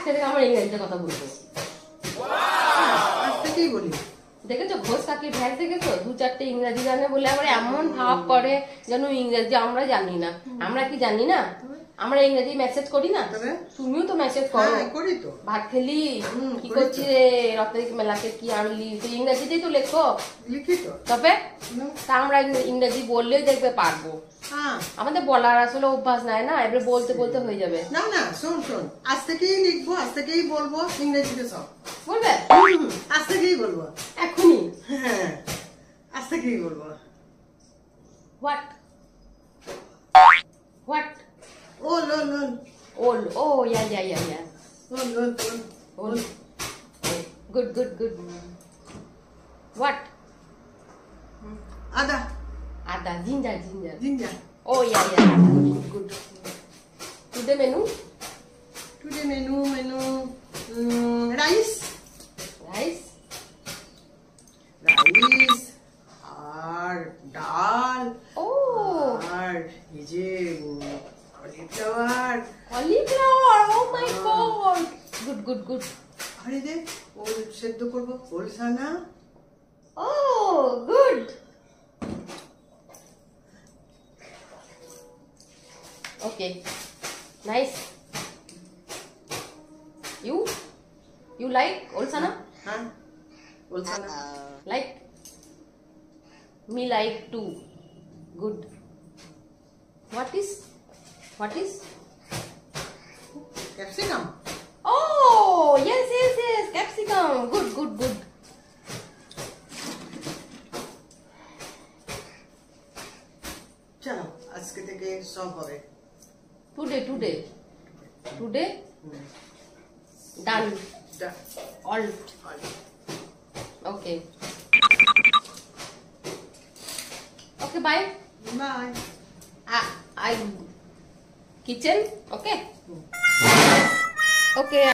আজকে থেকে আমরা ইংরেজিতে কথা বলবো। আজ থেকেই বলি। দেখেছো ঘোষ কাকির ভ্যাস দেখেছো, 2-4টে ইংরেজি জানে বলে আবার এমন ভাব করে যেন ইংরেজি আমরা জানি না। আমরা কি জানি না? আমরা ইংরেজি মেসেজ করি না? তুমিও তো মেসেজ করো। করি তো। ভাত খেলি, কি করছি রে, রথের মেলাতে কি আনলি, তো ইংরেজিতেই তো লেখো। লিখি তো। তবে তা আমরা ইংরেজি বললেই দেখবে পারবো। আমাদের বলার আসলে অভ্যাস নাই না, এবারে বলতে বলতে হয়ে যাবে। না না, শোন শোন, আজ থেকেই লিখবো, আজ থেকেই বলবো ইংরেজিতে সব। বলবে? আজ থেকেই বলবো। এখনই? হ্যাঁ, আজ থেকেই বলবো। হোয়াট হোয়াট ওল ওল ওল ওল, ও ইয়া ইয়া ইয়া ইয়া, ওল ওল ওল ওল, গুড গুড গুড। হোয়াট? আদা আদা, ginger ginger. Ginger. Oh yeah yeah, good good. Today menu? Today menu rice rice rice আর ডাল। ও আর এই যে cauliflower. Cauliflower, oh my god, good good good. আর এই যে ওল সেদ্ধ করবো, ওল সানা। Oh good. Okay, nice. You like Olsana? হ্যাঁ, ওল সানা। Like? Me like too. Good. What is? Capsicum. Oh, yes, capsicum. Good. চলো আজকে থেকে সব হবে। Today. Done. All. Okay. Okay, bye. Bye. I kitchen. Okay. Okay.